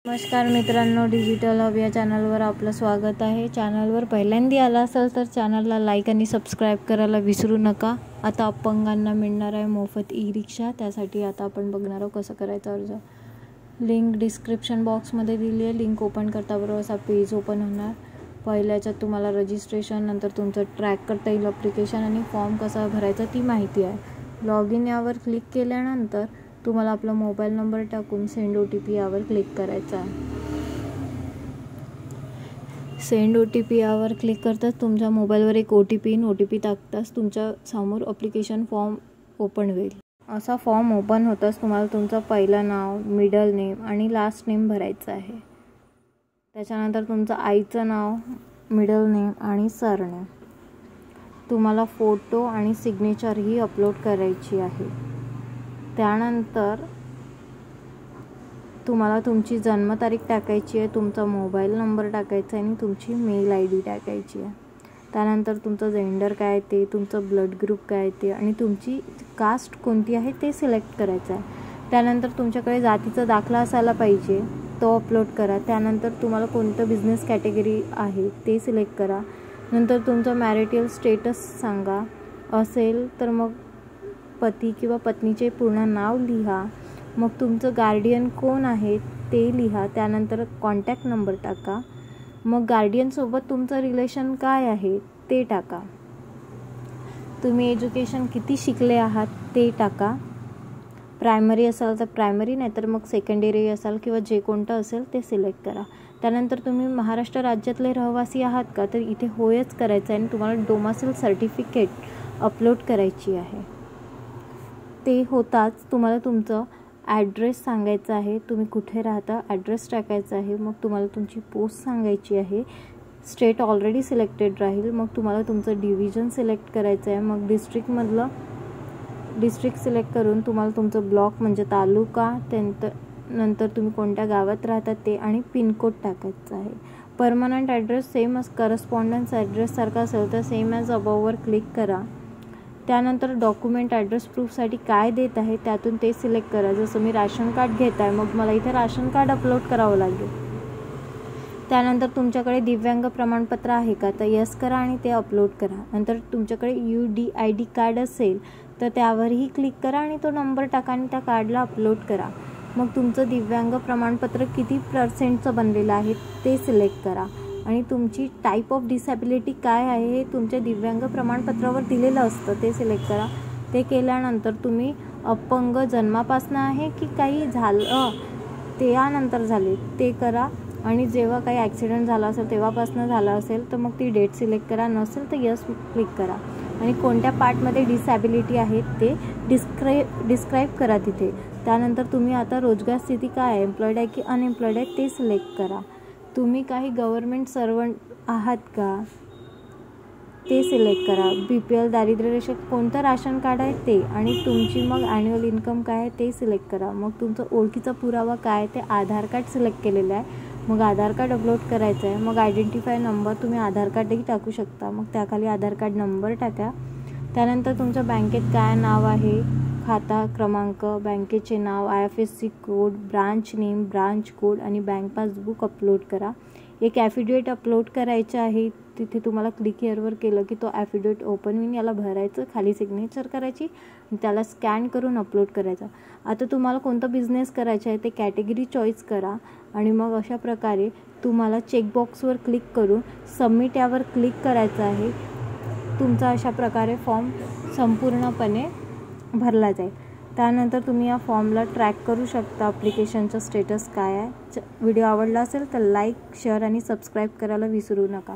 नमस्कार मित्रांनो, digital hub या चॅनलवर आपलं स्वागत आहे. चॅनलवर पहिल्यांदा आला असाल तर चॅनलला लाईक आणि सबस्क्राईब करायला विसरू नका. आता अपंगांना मिळणार आहे मोफत ई रिक्षा. त्यासाठी आता आपण बघणार आहोत कसं करायचं अर्ज. लिंक डिस्क्रिप्शन बॉक्समध्ये दिली आहे. लिंक ओपन करताबरोबर असा पेज ओपन होणार. पहिल्याच्यात तुम्हाला रजिस्ट्रेशन, नंतर तुमचं ट्रॅक करता येईल ॲप्लिकेशन आणि फॉर्म कसा भरायचा ती माहिती आहे. लॉग इन यावर क्लिक केल्यानंतर तुम्हाला आपला मोबाईल नंबर टाकून सेंड OTP यावर क्लिक करायचा आहे. सेंड OTP यावर क्लिक करताच तुमच्या मोबाईलवर एक OTP टाकताच तुमच्या समोर ॲप्लिकेशन फॉर्म ओपन होईल. असा फॉर्म ओपन होताच तुम्हाला तुमचं पहिलं नाव, मिडल नेम आणि लास्ट नेम भरायचं आहे. त्याच्यानंतर तुमचं आईचं नाव, मिडल नेम आणि सरनेम. तुम्हाला फोटो आणि सिग्नेचर ही अपलोड करायची आहे. त्यानंतर तुम्हाला तुमची जन्मतारीख टाकायची आहे, तुमचा मोबाईल नंबर टाकायचा आहे आणि तुमची मेल ID टाकायची आहे. त्यानंतर तुमचं जेंडर काय आहे ते, तुमचं ब्लड ग्रुप काय आहे ते आणि तुमची कास्ट कोणती आहे ते सिलेक्ट करायचं आहे. त्यानंतर तुमच्याकडे जातीचा दाखला असायला पाहिजे, तो अपलोड करा. त्यानंतर तुम्हाला कोणतं बिझनेस कॅटेगरी आहे ते सिलेक्ट करा. नंतर तुमचं मॅरिटल स्टेटस सांगा. असेल तर मग पती किंवा पत्नीचे पूर्ण नाव लिहा. मग तुमचं गार्डियन कोण आहे ते लिहा. त्यानंतर कॉन्टॅक्ट नंबर टाका. मग गार्डियनसोबत तुमचं रिलेशन काय आहे ते टाका. तुम्ही एज्युकेशन किती शिकले आहात ते टाका. प्रायमरी असाल तर प्रायमरी, नाहीतर मग सेकंडरी असाल किंवा जे कोणतं असेल ते सिलेक्ट करा. त्यानंतर तुम्ही महाराष्ट्र राज्यातले रहिवासी आहात का, तर इथे होयच करायचं आहे आणि तुम्हाला डोमासिल सर्टिफिकेट अपलोड करायची आहे. ते होताच तुम्हाला तुमचं ॲड्रेस सांगायचं आहे. तुम्ही कुठे राहता ॲड्रेस टाकायचा आहे. मग तुम्हाला तुमची पोस्ट सांगायची आहे. स्टेट ऑलरेडी सिलेक्टेड राहील. मग तुम्हाला तुमचं डिव्हिजन सिलेक्ट करायचं आहे. मग डिस्ट्रिक्ट सिलेक्ट करून तुम्हाला तुमचं ब्लॉक म्हणजे तालुका, नंतर तुम्ही कोणत्या गावात राहतात ते आणि पिनकोड टाकायचं आहे. परमनंट ॲड्रेस सेम करस्पॉन्डन्स ॲड्रेससारखा असेल तर सेम ॲज अबववर क्लिक करा. त्यानंतर डॉक्युमेंट ॲड्रेस प्रूफसाठी काय देत आहे त्यातून ते सिलेक्ट करा. जसं मी राशन कार्ड घेत आहे, मग मला इथे राशन कार्ड अपलोड करावं लागेल. त्यानंतर तुमच्याकडे दिव्यांग प्रमाणपत्र आहे का, तर यस करा आणि ते अपलोड करा. नंतर तुमच्याकडे UDID कार्ड असेल तर त्यावरही क्लिक करा आणि तो नंबर टाका आणि त्या कार्डला अपलोड करा. मग तुमचं दिव्यांग प्रमाणपत्र किती % बनलेलं आहे ते सिलेक्ट करा. आणि तुमची टाईप ऑफ डिसॅबिलिटी काय आहे हे तुमच्या दिव्यांग प्रमाणपत्रावर दिलेलं असतं, ते सिलेक्ट करा. ते केल्यानंतर तुम्ही अपंग जन्मापासून आहे की काही झालं त्यानंतर झाले ते करा. आणि जेव्हा काही ॲक्सिडेंट झाला असेल तेव्हापासून झाला असेल तर मग ती डेट सिलेक्ट करा. नसेल तर यस क्लिक करा. आणि कोणत्या पार्टमध्ये डिसॅबिलिटी आहे ते डिस्क्राईब करा तिथे. त्यानंतर तुम्ही आता रोजगार स्थिती काय आहे, एम्प्लॉईड आहे की अनएम्प्लॉईड आहे ते सिलेक्ट करा. तुम्ही काही गव्हर्नमेंट सर्वंट आहात का ते सिलेक्ट करा. BPL दारिद्र्य रेषेत कोणतं राशन कार्ड आहे ते आणि तुमची मग ॲन्युअल इन्कम काय आहे ते सिलेक्ट करा. मग तुमचं ओळखीचा पुरावा काय आहे ते आधार कार्ड सिलेक्ट केलेलं आहे. मग आधार कार्ड अपलोड करायचं आहे. मग आयडेंटिफाय नंबर तुम्ही आधार कार्डही टाकू शकता. मग त्याखाली आधार कार्ड नंबर टाका. त्यानंतर तुमच्या बँकेत काय नाव आहे, खाता क्रमांक, बँकेचे नाव, IFSC code, branch name, branch code आणि बँक पासबुक अपलोड करा. एक ॲफिडेविट अपलोड करायचं आहे. तिथे तुम्हाला क्लिक हिअरवर केलं की तो ॲफिडेविट ओपन होईल. याला भरायचं, खाली सिग्नेचर करायची, त्याला स्कॅन करून अपलोड करायचा. आता तुम्हाला कोणता बिझनेस करायचा आहे ते कॅटेगरी चॉईस करा. आणि मग अशा प्रकारे तुम्हाला चेकबॉक्सवर क्लिक करून सबमिट यावर क्लिक करायचं आहे. तुमचा अशा प्रकारे फॉर्म संपूर्णपणे भरला जाईल. त्यानंतर तुम्ही या फॉर्मला ट्रॅक करू शकता ॲप्लिकेशनचं स्टेटस काय आहे. व्हिडिओ आवडला असेल तर लाईक, शेअर आणि सबस्क्राईब करायला विसरू नका.